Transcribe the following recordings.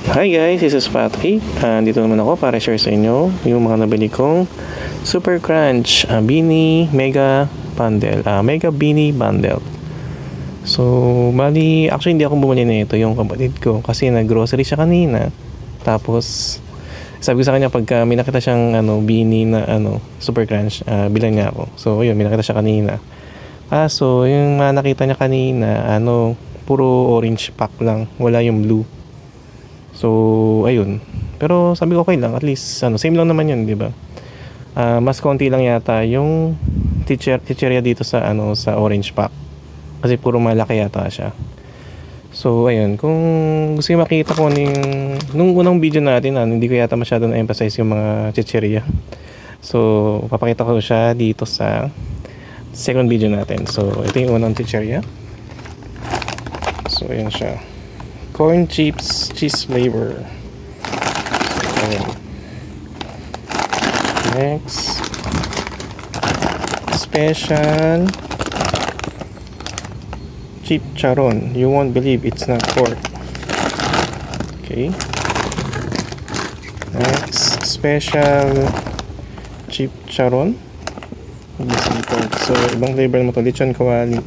Hi guys, this is Patrick. Dito naman ako para share sa inyo yung mga nabili kong Super Crunch Beanie Mega Bundle. Mega Beanie Bundle. So, bali, actually hindi ako bumili na ito, yung kapatid ko. Kasi nag-grocery siya kanina. Tapos, sabi ko sa kanya pagka may nakita siyang beanie na Super Crunch, bilan niya ako. So, ayun, may nakita siya kanina. So, yung nakita niya kanina, puro orange pack lang. Wala yung blue. So, ayun. Pero sabi ko okay lang, at least same lang naman 'yun, 'di ba? Mas konti lang yata yung chicheria dito sa sa orange pack. Kasi puro malaki yata siya. So, ayun, kung gusto niyo makita ko nung unang video natin, hindi ko yata masyado na-emphasize yung mga chicheria. So, papakita ko siya dito sa second video natin. So, ito yung unang chicheria. So, ayun siya. Corn chips cheese flavor. So, next, special chicharron. You won't believe it's not pork. Okay. Next, special chicharron. So, ibang flavor mo to. Lechon kawali.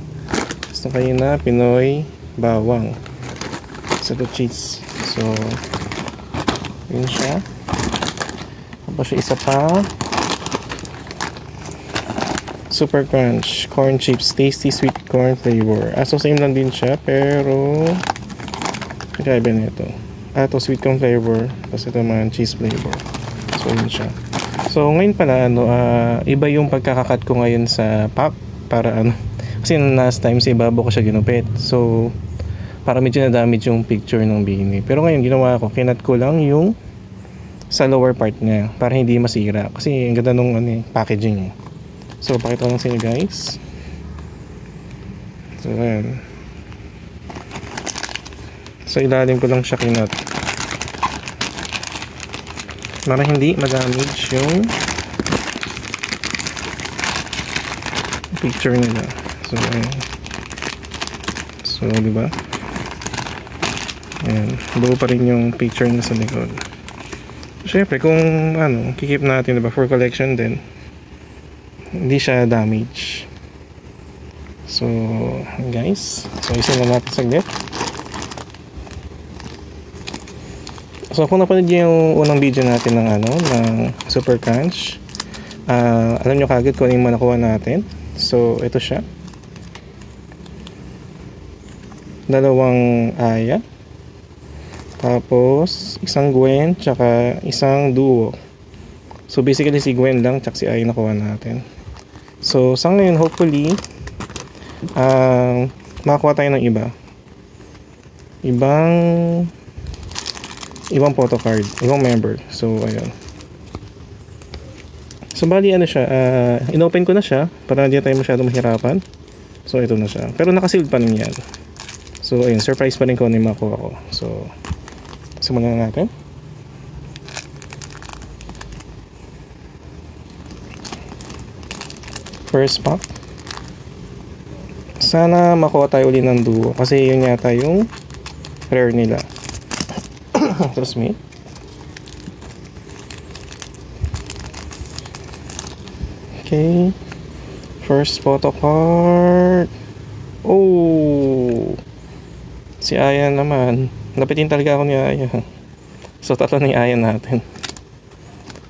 Gusto kayo na Pinoy bawang. So, the cheese. So, yun siya. Tapos yung isa pa, Super Crunch corn chips, tasty sweet corn flavor. So same lang din siya, pero kakaiba na ito. Ito sweet corn flavor, tapos ito man cheese flavor. So yun siya. So ngayon pala iba yung pagkakakat ko ngayon sa pack para kasi last time sa ibabaw ko siya ginupit. So para medyo na-damage yung picture ng beanie. Pero ngayon ginawa ko, kinat ko lang yung sa lower part niya para hindi masira. Kasi ang ganda nung packaging eh. So pakita ko lang sa inyo guys. So ayan. So ilalim ko lang siya kinat para hindi ma-damage yung picture nila. So ayan. So diba? Ayan, buo pa rin yung picture niya sa likod. Siyempre, kung kikip natin, diba, for collection din, hindi siya damage. So, guys, so isin na natin saglit. So, kung napanood niyo yung unang video natin ng ng Super Crunch, alam nyo kagad kung ano yung nakuha natin. So, ito siya. Dalawang aya. Tapos, isang Gwen, tsaka isang duo. So, basically, si Gwen lang, tsaka si Aya nakuha natin. So, sa ngayon, hopefully, makakuha tayo ng iba. Ibang photocard, ibang member. So, ayun. So, bali, siya, inopen ko na siya, para hindi tayo masyado mahirapan. So, ito na siya. Pero nakasealed pa rin yan. So, ayun, surprise pa rin ko yung makuha ko. So, simulan na natin. First pack. Sana makuha tayo ulit ng duo kasi yun yata yung rare nila. Trust me. Okay. First photo card. Oh, si Aya naman. Napitin talaga ako ni Aya. So, tatlo na yung Aya natin.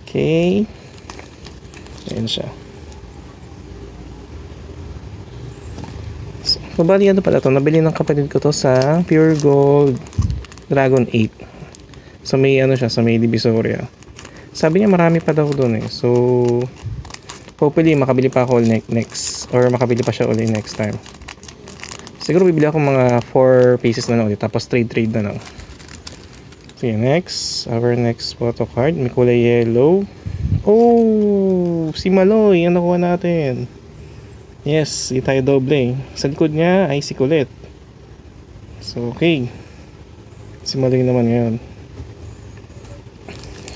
Okay. Ayan siya. So, bali pala to. Nabili ng kapatid ko to sa Pure Gold Dragon 8. So, may siya. Sa may Divisoria. Sabi niya marami pa daw doon eh. So, hopefully, makabili pa ako next. Or makabili pa siya ulit next time. Siguro bibili ako mga 4 pieces na lang ulit. Tapos trade na lang. Okay, next. Our next photo card. May kulay yellow. Oh! Si Maloy. Ang nakuha natin. Yes, di tayo doble. Sa likod niya ay si Colette. So, okay. Si Maloy naman ngayon.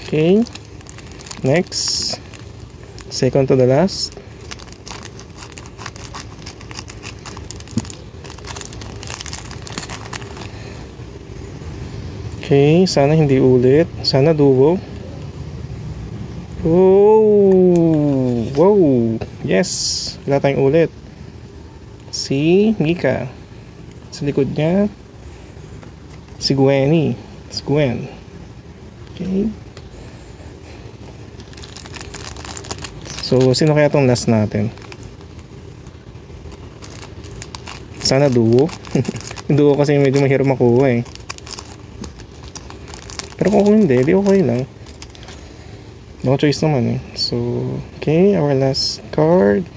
Okay. Next. Second to the last. Okay, sana hindi ulit. Sana duo. Oh, wow. Yes, wala tayong ulit. Si Mika. Sa likod niya, si Gwenny. Si Gwen. Okay. So, sino kaya tong last natin? Sana duo. Yung duo kasi medyo mahirap makuha eh. Pero kung hindi, di okay lang. No choice naman eh. So, okay, our last card.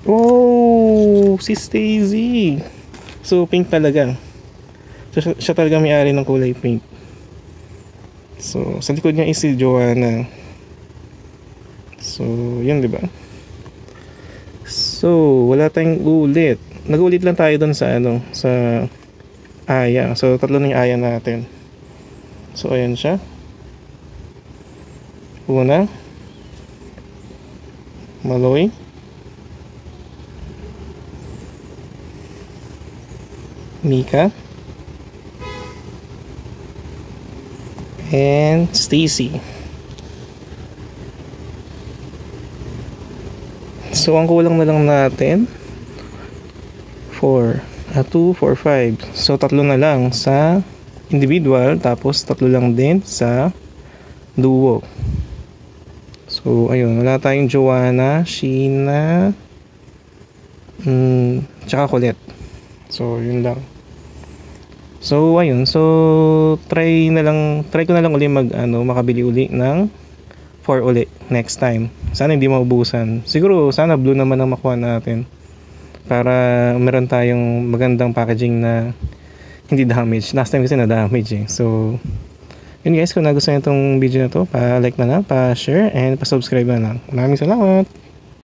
Oh, si Stacy. So, pink talaga. So, siya talaga may-ari ng kulay pink. So, sa likod niya is si Joanna. So, yun, di ba? So, wala tayong ulit. Nag-ulit lang tayo doon sa ano, sa Aya. So, tatlo na yung Aya natin. So, ayan siya. Una, Maloy. Mika. And Stacy. So, ang kulang na lang natin 2, 4, 5. So, tatlo na lang sa individual, tapos tatlo lang din sa duo. So, ayun, wala tayong Joanna, Sheena, tsaka Colette. So, yun lang. So, ayun. So, try ko na lang uli makabili uli ng 4 uli next time. Sana hindi maubusan. Siguro, sana blue naman ang makuha natin. Para meron tayong magandang packaging na hindi damage. Last time kasi na-damage eh. So, yun guys. Kung nagustuhan itong video na to, pa-like na lang, pa-share, and pa-subscribe na lang. Maraming salamat!